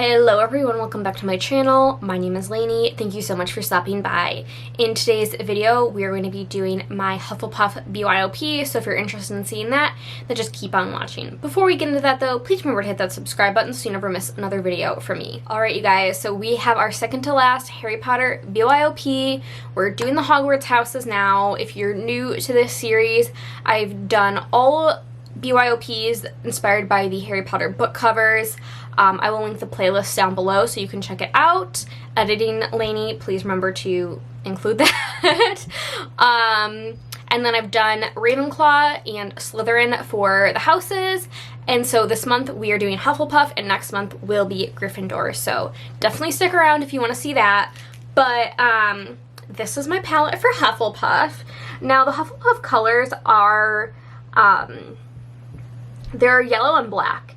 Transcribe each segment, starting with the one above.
Hello everyone, welcome back to my channel. My name is Lainey. Thank you so much for stopping by. In today's video, we are going to be doing my Hufflepuff BYOP, so if you're interested in seeing that, then just keep on watching. Before we get into that though, please remember to hit that subscribe button so you never miss another video from me. Alright you guys, so we have our second to last Harry Potter BYOP. We're doing the Hogwarts houses now. If you're new to this series, I've done all BYOPs inspired by the Harry Potter book covers. I will link the playlist down below so you can check it out. Editing Lainey, please remember to include that. And then I've done Ravenclaw and Slytherin for the houses. And so this month we are doing Hufflepuff and next month will be Gryffindor. So definitely stick around if you want to see that. But this is my palette for Hufflepuff. Now the Hufflepuff colors are, they're yellow and black.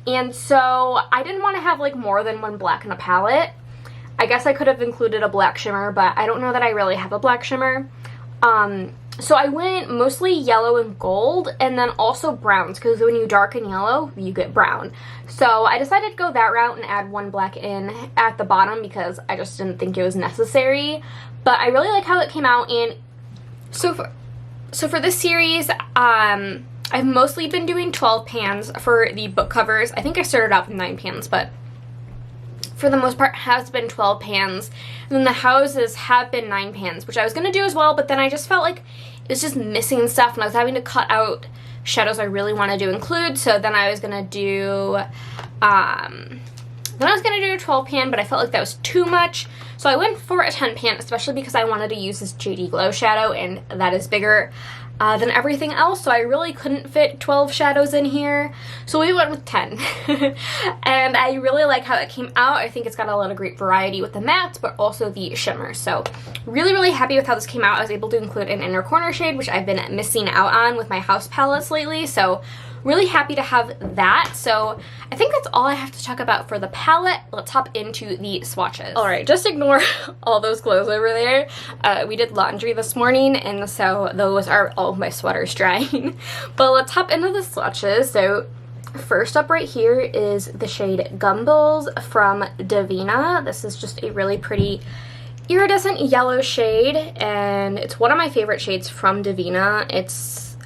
And so I didn't want to have like more than one black in a palette. I guess I could have included a black shimmer, but I don't know that I really have a black shimmer. So I went mostly yellow and gold and then also browns, because when you darken yellow, you get brown. So I decided to go that route and add one black in at the bottom because I just didn't think it was necessary. But I really like how it came out. And so for this series, I've mostly been doing 12 pans for the book covers. I think I started out with 9 pans, but for the most part has been 12 pans. And then the houses have been 9 pans, which I was going to do as well, but then I just felt like it was just missing stuff and I was having to cut out shadows I really wanted to include. So then I was going to do, a 12 pan, but I felt like that was too much. So I went for a 10 pan, especially because I wanted to use this JD Glow shadow, and that is bigger than everything else, so I really couldn't fit 12 shadows in here, so we went with 10. And I really like how it came out. I think it's got a lot of great variety with the mattes, but also the shimmers, so really happy with how this came out. I was able to include an inner corner shade, which I've been missing out on with my house palettes lately, so really happy to have that. So I think that's all I have to talk about for the palette. Let's hop into the swatches. Alright, just ignore all those clothes over there. We did laundry this morning, and so those are all of my sweaters drying. But let's hop into the swatches. So first up right here is the shade Gumballs from Davina. This is just a really pretty iridescent yellow shade, and it's one of my favorite shades from Davina.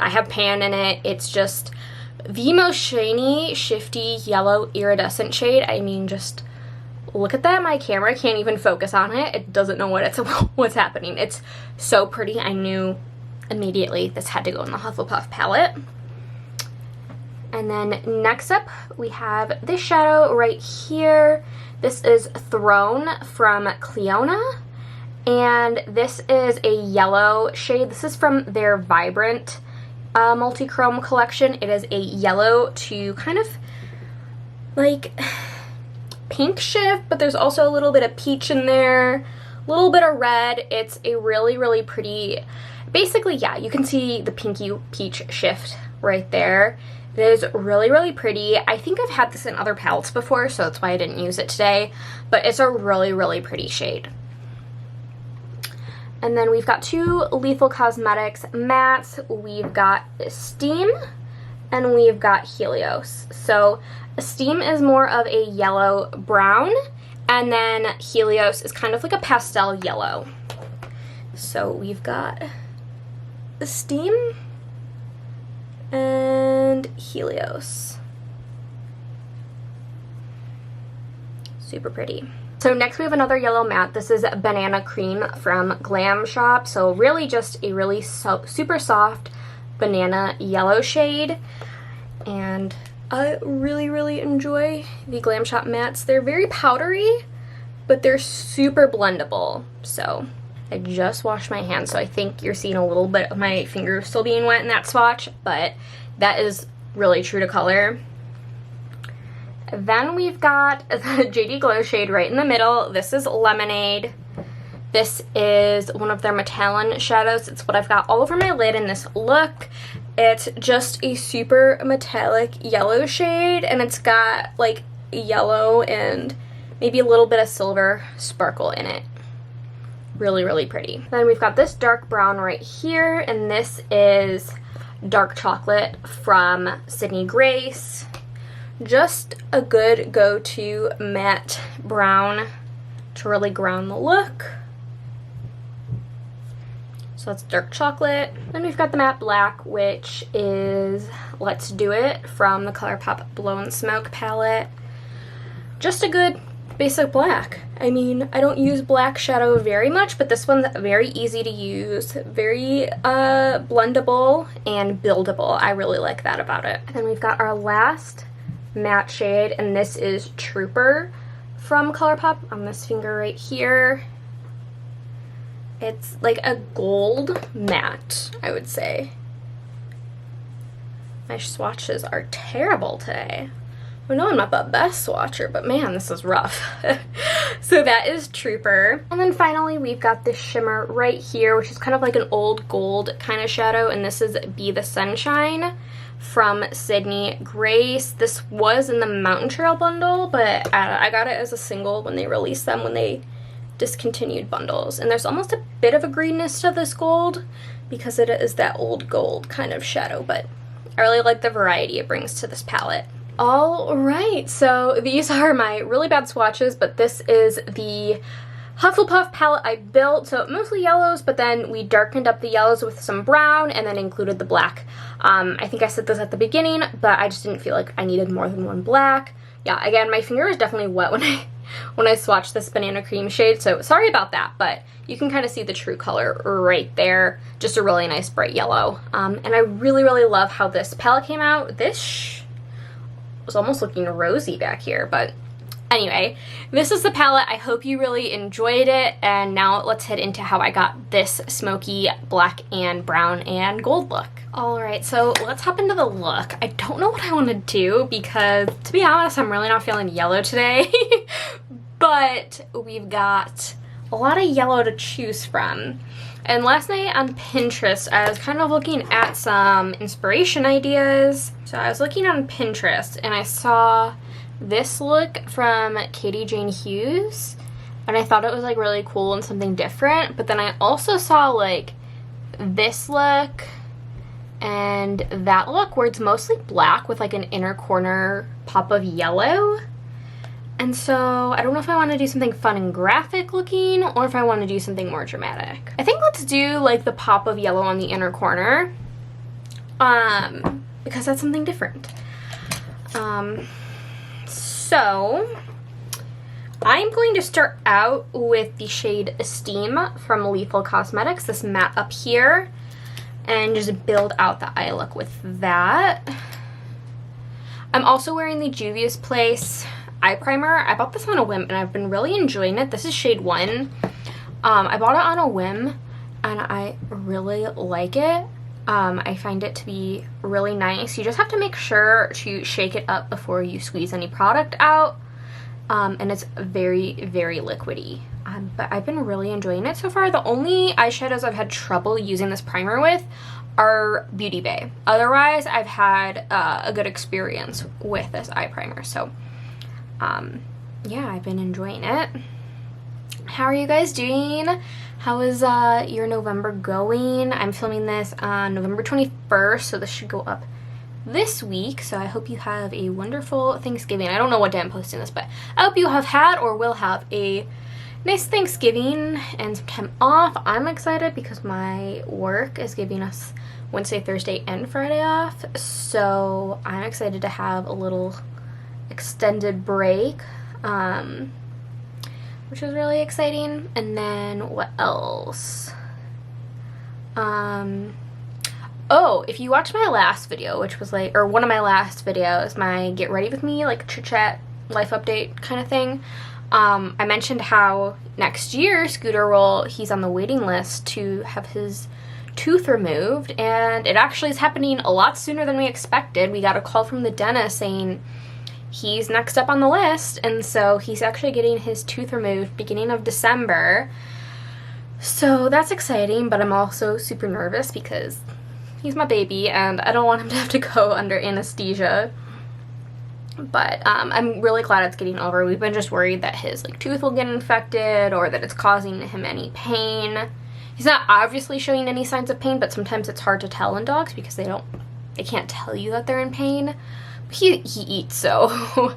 I have pan in it. It's just the most shiny, shifty, yellow, iridescent shade. I mean, just look at that. My camera can't even focus on it. It doesn't know what's happening. It's so pretty. I knew immediately this had to go in the Hufflepuff palette. And then next up, we have this shadow right here. This is Throne from Cleona. And this is a yellow shade. This is from their Vibrant multi-chrome collection. It is a yellow to kind of like pink shift, but there's also a little bit of peach in there, a little bit of red. It's a really pretty, basically, yeah, you can see the pinky peach shift right there. It is really pretty. I think I've had this in other palettes before, so that's why I didn't use it today, but it's a really pretty shade. And then we've got two Lethal Cosmetics mattes. We've got Esteem and we've got Helios. So Esteem is more of a yellow brown, and then Helios is kind of like a pastel yellow. So we've got Esteem and Helios. Super pretty. So next we have another yellow matte. This is Banana Cream from Glam Shop. So really just a really super soft banana yellow shade. And I really enjoy the Glam Shop mattes. They're very powdery, but they're super blendable. So I just washed my hands, so I think you're seeing a little bit of my fingers still being wet in that swatch, but that is really true to color. Then we've got the JD Glow shade right in the middle. This is Lemonade. This is one of their Metallic shadows. It's what I've got all over my lid in this look. It's just a super metallic yellow shade, and it's got like yellow and maybe a little bit of silver sparkle in it. Really pretty. Then we've got this dark brown right here, and this is Dark Chocolate from Sydney Grace. Just a good go-to matte brown to really ground the look. So that's dark chocolate. Then we've got the matte black, which is Let's Do It from the ColourPop Blow and Smoke palette. Just a good basic black. I mean, I don't use black shadow very much, but this one's very easy to use, very blendable and buildable. I really like that about it. And then we've got our last matte shade, and this is Trooper from ColourPop on this finger right here. It's like a gold matte, I would say. My swatches are terrible today. I know I'm not the best swatcher, but man, this is rough. So that is Trooper. And then finally, we've got this shimmer right here, which is kind of like an old gold kind of shadow, and this is Be the Sunshine from Sydney Grace. This was in the Mountain Trail bundle, but I got it as a single when they released them, when they discontinued bundles. And there's almost a bit of a greenness to this gold because it is that old gold kind of shadow, but I really like the variety it brings to this palette. All right, so these are my really bad swatches, but this is the HUFFLEPUFF palette I built, so mostly yellows, but then we darkened up the yellows with some brown and then included the black. I think I said this at the beginning, but I just didn't feel like I needed more than one black. Yeah, again, my finger is definitely wet when I swatched this banana cream shade, so sorry about that, but you can kind of see the true color right there. Just a really nice bright yellow. And I really, really love how this palette came out. This was almost looking rosy back here, but anyway, this is the palette. I hope you really enjoyed it, and now let's head into how I got this smoky black and brown and gold look. Alright, so let's hop into the look. I don't know what I want to do because, to be honest, I'm really not feeling yellow today, but we've got a lot of yellow to choose from. And last night on Pinterest, I was kind of looking at some inspiration ideas. So I was looking on Pinterest and I saw this look from Katie Jane Hughes, and I thought it was like really cool and something different. But then I also saw like this look and that look where it's mostly black with like an inner corner pop of yellow. And so I don't know if I want to do something fun and graphic looking or if I want to do something more dramatic. I think let's do like the pop of yellow on the inner corner, because that's something different. So I'm going to start out with the shade Esteem from Lethal Cosmetics, this matte up here, and just build out the eye look with that. I'm also wearing the Juvia's Place eye primer. I bought this on a whim and I've been really enjoying it. This is shade 1. I bought it on a whim and I really like it. I find it to be really nice. You just have to make sure to shake it up before you squeeze any product out. And it's very, very liquidy. But I've been really enjoying it so far. The only eyeshadows I've had trouble using this primer with are Beauty Bay. Otherwise, I've had a good experience with this eye primer. So yeah, I've been enjoying it. How are you guys doing? How is your November going? I'm filming this on November 21st, so this should go up this week. So I hope you have a wonderful Thanksgiving. I don't know what day I'm posting this, but I hope you have had or will have a nice Thanksgiving and some time off. I'm excited because my work is giving us Wednesday, Thursday, and Friday off. So I'm excited to have a little extended break, which is really exciting. And then what else? Oh, if you watched my last video, which was like, or one of my last videos, my get ready with me, like chit chat life update kind of thing, I mentioned how next year Scooter he's on the waiting list to have his tooth removed, and it actually is happening a lot sooner than we expected. We got a call from the dentist saying he's next up on the list, and so he's actually getting his tooth removed beginning of December. So that's exciting, but I'm also super nervous because he's my baby and I don't want him to have to go under anesthesia. But I'm really glad it's getting over. We've been just worried that his like tooth will get infected or that it's causing him any pain. He's not obviously showing any signs of pain, but sometimes it's hard to tell in dogs because they can't tell you that they're in pain. he eats, so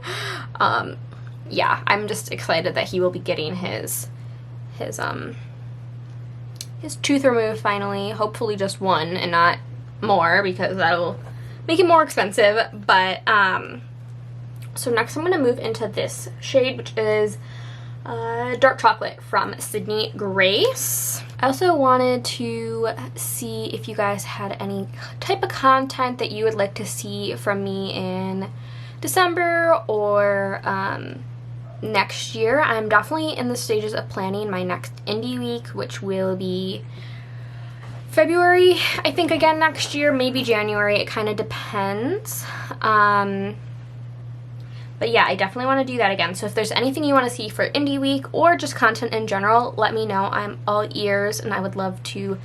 yeah, I'm just excited that he will be getting his tooth removed finally. Hopefully just one and not more, because that'll make it more expensive. But so next I'm going to move into this shade, which is dark chocolate from Sydney Grace. I also wanted to see if you guys had any type of content that you would like to see from me in December or next year. I'm definitely in the stages of planning my next indie week, which will be February, I think, again next year, maybe January. It kind of depends. But yeah, I definitely want to do that again. So if there's anything you want to see for Indie Week or just content in general, let me know. I'm all ears and I would love to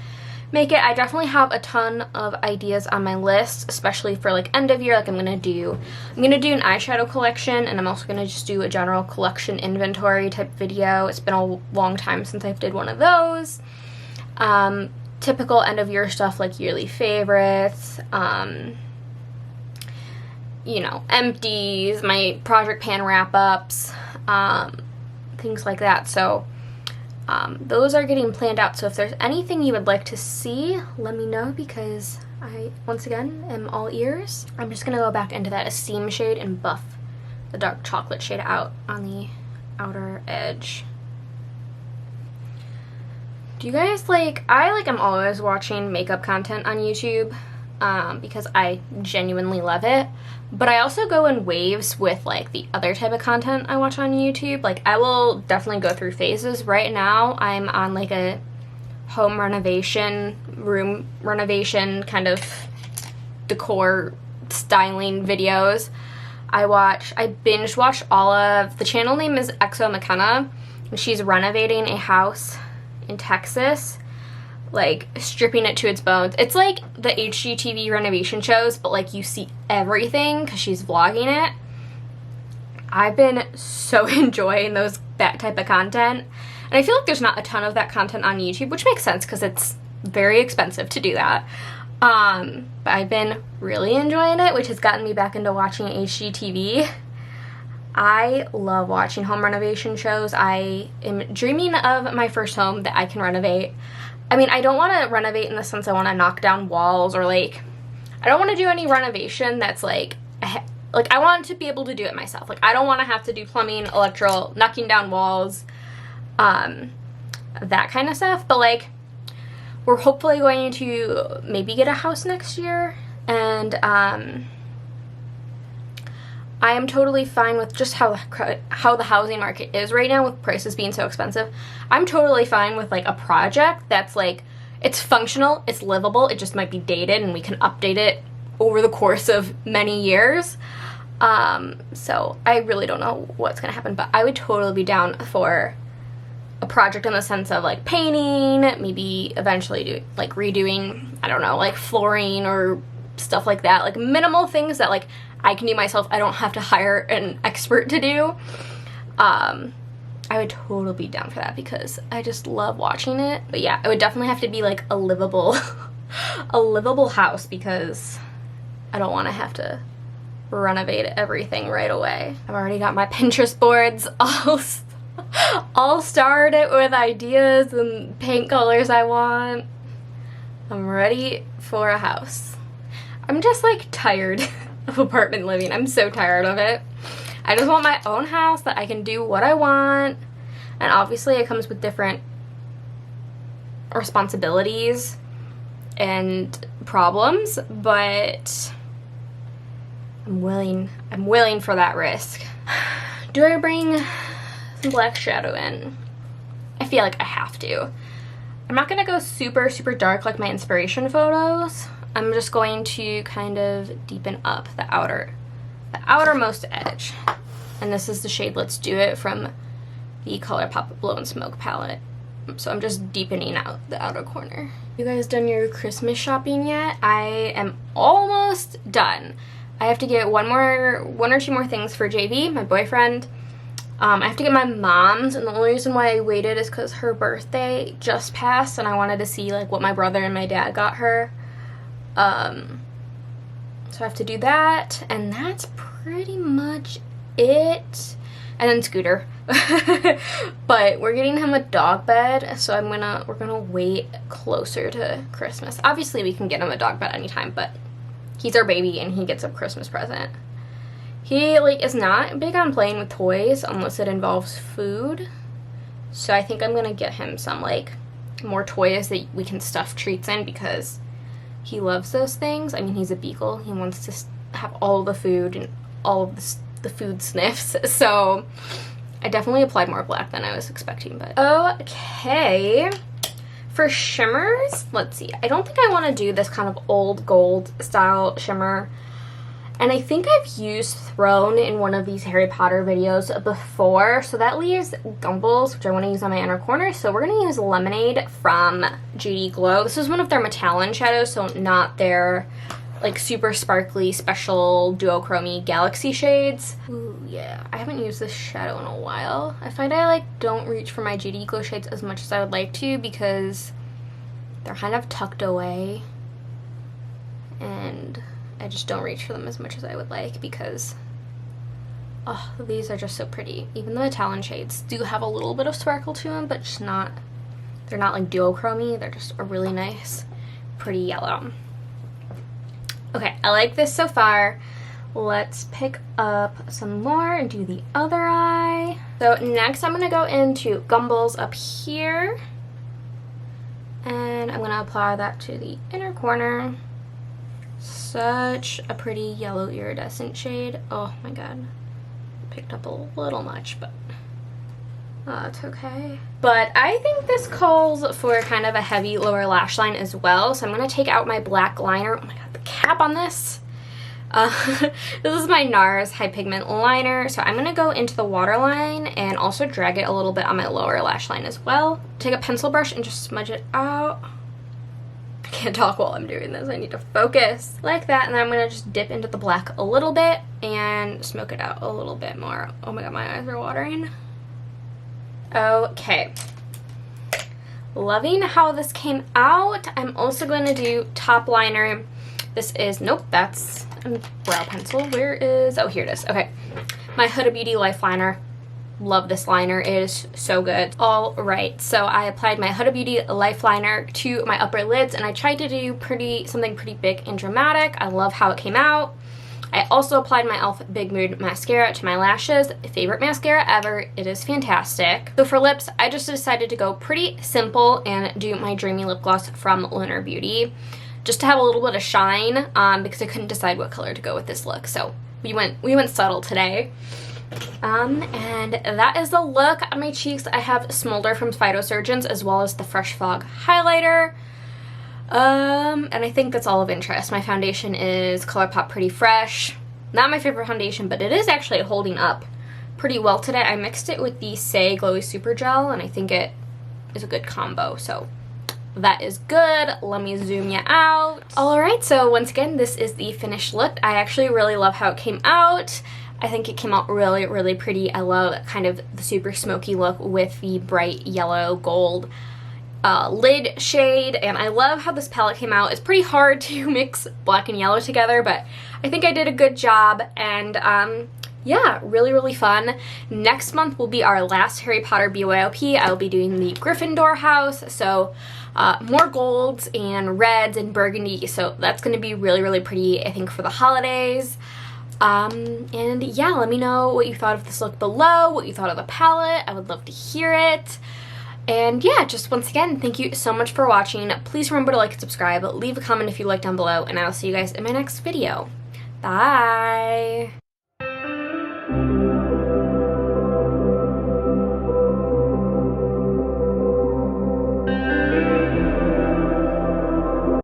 make it. I definitely have a ton of ideas on my list, especially for like end of year. Like I'm gonna do an eyeshadow collection, and I'm also gonna just do a general collection inventory type video. It's been a long time since I did one of those. Typical end of year stuff like yearly favorites, you know, empties, my project pan wrap-ups, things like that. So those are getting planned out. So if there's anything you would like to see, let me know, because I, once again, am all ears. I'm just going to go back into that Esteem shade and buff the dark chocolate shade out on the outer edge. Do you guys like, I'm always watching makeup content on YouTube because I genuinely love it. But I also go in waves with like the other type of content I watch on YouTube. Like I will definitely go through phases. Right now I'm on like a home renovation, room renovation kind of decor styling videos. I binge watched all of, the channel name is Exo McKenna, and she's renovating a house in Texas, like stripping it to its bones. It's like the HGTV renovation shows, but like you see everything because she's vlogging it. I've been so enjoying that type of content, and I feel like there's not a ton of that content on YouTube, which makes sense because it's very expensive to do that. But I've been really enjoying it, which has gotten me back into watching HGTV. I love watching home renovation shows. I am dreaming of my first home that I can renovate. I mean, I don't want to renovate in the sense I want to knock down walls, or like, I don't want to do any renovation that's like I want to be able to do it myself. Like, I don't want to have to do plumbing, electrical, knocking down walls, that kind of stuff. But like, we're hopefully going to maybe get a house next year, and I am totally fine with just how the housing market is right now, with prices being so expensive. I'm totally fine with like a project that's like, it's functional, it's livable, it just might be dated and we can update it over the course of many years. So I really don't know what's gonna happen, but I would totally be down for a project in the sense of like painting, maybe eventually redoing, I don't know, like flooring or stuff like that, like minimal things that like I can do myself. I don't have to hire an expert to do. I would totally be down for that because I just love watching it. But yeah, it would definitely have to be like a livable house, because I don't want to have to renovate everything right away. I've already got my Pinterest boards all started with ideas and paint colors I want. I'm ready for a house. I'm just like tired of apartment living. I'm so tired of it. I just want my own house that I can do what I want. And obviously it comes with different responsibilities and problems, but I'm willing for that risk. Do I bring some black shadow in? I feel like I have to. I'm not gonna go super, super dark like my inspiration photos. I'm just going to kind of deepen up the outermost edge. And this is the shade Let's Do It from the ColourPop Blow and Smoke palette. So I'm just deepening out the outer corner. You guys done your Christmas shopping yet? I am almost done. I have to get one or two more things for JV, my boyfriend. I have to get my mom's, and the only reason why I waited is because her birthday just passed and I wanted to see like what my brother and my dad got her. So So I have to do that, and that's pretty much it. And then Scooter. But we're getting him a dog bed, so we're gonna wait closer to Christmas. Obviously we can get him a dog bed anytime, but he's our baby and he gets a Christmas present. He like is not big on playing with toys unless it involves food. So I think I'm gonna get him some like more toys that we can stuff treats in, because he loves those things. I mean, he's a beagle. He wants to have all the food and all of the food sniffs. So I definitely applied more black than I was expecting. But okay, for shimmers, let's see. I don't think I want to do this kind of old gold style shimmer. And I think I've used Throne in one of these Harry Potter videos before. So that leaves Gumballs, which I want to use on my inner corner. So we're going to use Lemonade from GD Glow. This is one of their Metallic shadows, so not their like super sparkly special duochrome galaxy shades. Ooh, yeah. I haven't used this shadow in a while. I find I like don't reach for my GD Glow shades as much as I would like to, because they're kind of tucked away. And I just don't reach for them as much as I would like, because oh, these are just so pretty. Even the Metallic shades do have a little bit of sparkle to them, but just not, they're not like duochrome. They're just a really nice, pretty yellow. Okay, I like this so far. Let's pick up some more and do the other eye. So next I'm gonna go into Gumballs up here, and I'm gonna apply that to the inner corner. Such a pretty yellow iridescent shade. Oh my god. Picked up a little much, but it's okay. But I think this calls for kind of a heavy lower lash line as well. So I'm going to take out my black liner. Oh my god, the cap on this. This is my NARS High Pigment Liner. So I'm going to go into the waterline and also drag it a little bit on my lower lash line as well. Take a pencil brush and just smudge it out. I can't talk while I'm doing this. I need to focus. Like that. And then I'm going to just dip into the black a little bit and smoke it out a little bit more. Oh my god, my eyes are watering. Okay. Loving how this came out. I'm also going to do top liner. This is, nope, that's a brow pencil. Where is, oh, here it is. Okay. My Huda Beauty Life Liner. Love this liner. It is so good. All right, so I applied my Huda Beauty Life Liner to my upper lids, and I tried to do something pretty big and dramatic. I love how it came out. I also applied my e.l.f. Big Mood Mascara to my lashes. Favorite mascara ever. It is fantastic. So for lips, I just decided to go pretty simple and do my Dreamy Lip Gloss from Lunar Beauty, just to have a little bit of shine, because I couldn't decide what color to go with this look. So we went subtle today. And that is the look. On my cheeks, I have Smolder from Phytosurgeons, as well as the Fresh Fog highlighter. And I think that's all of interest. My foundation is ColourPop Pretty Fresh. Not my favorite foundation, but it is actually holding up pretty well today. I mixed it with the Say Glowy Super Gel, and I think it is a good combo. So that is good. Let me zoom you out. Alright, so once again, this is the finished look. I actually really love how it came out. I think it came out really, really pretty. I love kind of the super smoky look with the bright yellow gold lid shade, and I love how this palette came out. It's pretty hard to mix black and yellow together, but I think I did a good job, and yeah, really, really fun. Next month will be our last Harry Potter BYOP. I will be doing the Gryffindor house, so more golds and reds and burgundy, so that's going to be really, really pretty, I think, for the holidays. And yeah, let me know what you thought of this look below, what you thought of the palette. I would love to hear it. And yeah, just once again, thank you so much for watching. Please remember to like and subscribe, leave a comment if you like down below, and I will see you guys in my next video. Bye!